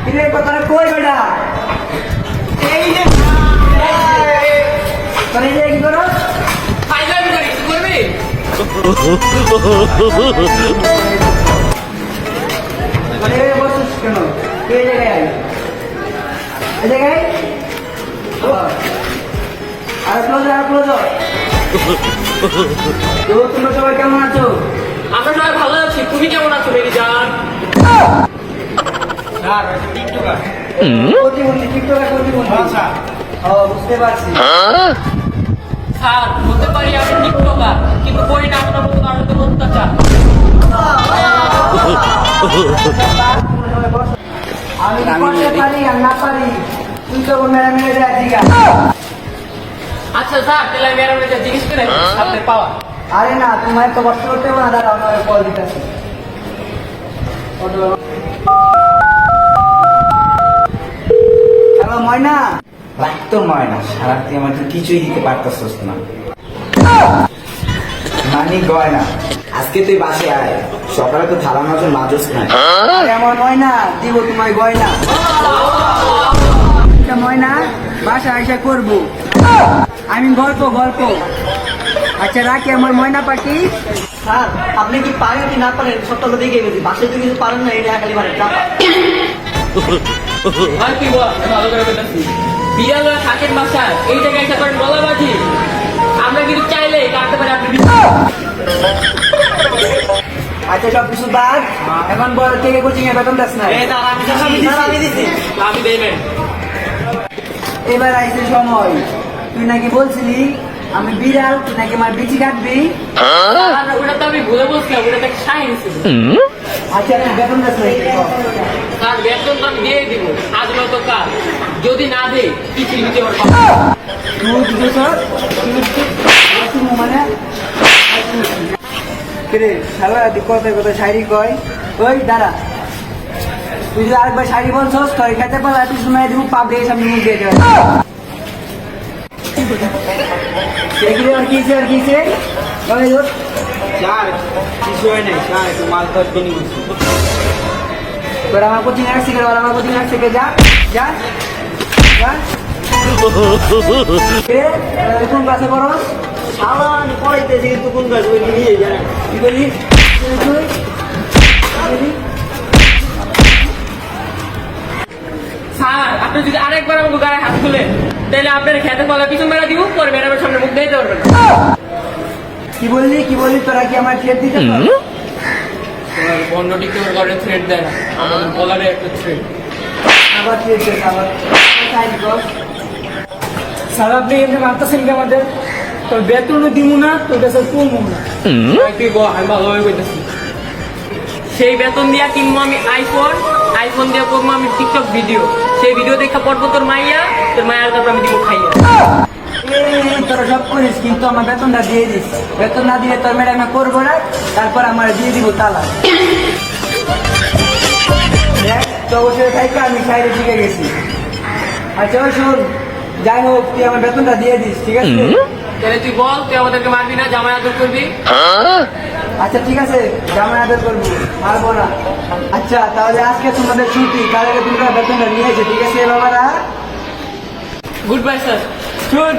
কিরে কথাটা কই বেটা এই যে তোর এই যে কি করো ফাইজলামি করি কি করবি মানে বসছিস কেন এই জায়গায় এই জায়গায় আর ক্লোজ তো তোমরা সবাই কেমন আছো? আমরা সবাই ভালো আছি তুমি কেমন আছো মেরি জান প্রতিবন্ধী টিকটকার প্রতিবন্ধী ও বুঝতে পারছি স্যার বলতে পারি আমি টিকটকার কিন্তু করি না আপনার মতো কারোর তো অত্যাচার আমি করতে পারি আর না পারি তুই তো মেরে মেরে দেয় জিগা আচ্ছা স্যার তাহলে ম্যাডাম এটা জিজ্ঞেস করে আপনার পাওয়া আরে না তোমার তো কষ্ট করতে হবে না দাঁড়াও আমার কল দিতেছি হ্যালো ময়না লাগতো ময়না সারাতে আমার তুই কিছুই দিতে পারতাস না মানে গয়না আজকে তুই বাসে আয় সকালে তো থালা মাছের মাজস না আরে আমার ময়না দিব তোমায় গয়না এটা ময়না বাসা আইসা করবো আমি গল্প আচ্ছা রাখি আমার ময়না পাখি স্যার আপনি কি পারেন কি না পারেন সবটা তো দেখে গেছি বাসে তো কিছু পারেন না এটা খালি পারেন আর কি বল আমি ভালো করে বলতেছি বিড়ালরা থাকেন বাসায় এই জায়গায় এসে করেন বলাবাজি আমরা কিন্তু চাইলে কাটতে পারি আপনি আচ্ছা সব কিছু বাদ এখন বল থেকে কোচিং এ বেতন দাস না আমি দিছি আমি দেই নাই এবার আইসে সময় তুই নাকি বলছিলি আমি বিড়াল তুই নাকি আমার বিচি কাটবি আর ওটা তো আমি ভুলে বলছিলাম ওটা তো সাইন ছিল আচ্ছা আমি বেতন দাস না আর বেতন তো আমি দিয়ে দিব আজ নয়তো কাল যদি না দেই কিছুই দিতে পারবো তুই কি স্যার মানে কিরে শালা কথায় কথা শাড়ি কয় ওই দাঁড়া তুই যদি আরেকবার শাড়ি বলছস তোর খেতে পারলে তুই শুনে দিব পাপ দিয়ে সামনে মুখ দিয়ে দেবে আর কিছে চার কিছু হয় নাই চার একটু মাল তো জন্য বলছি তোর আমার কোচিং আসছে আর আমার কোচিং আসছে যা যা যা কোন ক্লাসে পড়স শালা আমি পড়াইতেছি কিন্তু কোন কাজ ওই নিয়ে জানেন কি বলি তুই স্যার আপনি যদি আরেকবার আমাকে গায়ে হাত খুলে তাহলে আপনার খেতে পালা পিছন বেড়া দিব পরে ম্যাডামের সামনে মুখ দিতে পারবেন কি বললি তোরা কি আমার থ্রেড দিতে অন্য টিকটকের ঘরে থ্রেড দেয় না আমাদের বলারে একটা থ্রেড আবার থ্রেড দে আবার সাইড কর স্যার আপনি এমনি মারতেছেন কি আমাদের তোর বেতনও দিব না তোর কাছে কমও না তুই বল আমি ভালোভাবে কইতেছি সেই বেতন দিয়া কিনবো আমি আইফোন দিয়ে করবো আমি টিকটক ভিডিও সেই ভিডিও দেখা পড়বো তোর মাইয়ার তারপর আমি দিব খাইয়া তোরা সব করিস কিন্তু আমার বেতনটা দিয়ে দিস বেতন না দিয়ে তোর ম্যাডামে করবো না তারপর আমার দিয়ে দিব তালা দেখ তো অবশ্যই থাইকা আমি সাইডে ঢুকে গেছি আচ্ছা ওই শোন যাই হোক তুই আমার বেতনটা দিয়ে দিস ঠিক আছে তাহলে তুই বল তুই আমাদেরকে মারবি না জামাই আদর করবি আচ্ছা ঠিক আছে জামাই আদর করবো মারবো না আচ্ছা তাহলে আজকে তোমাদের ছুটি কালকে তোমরা বেতনটা নিয়েছে ঠিক আছে বাবারা গুড বাই স্যার no.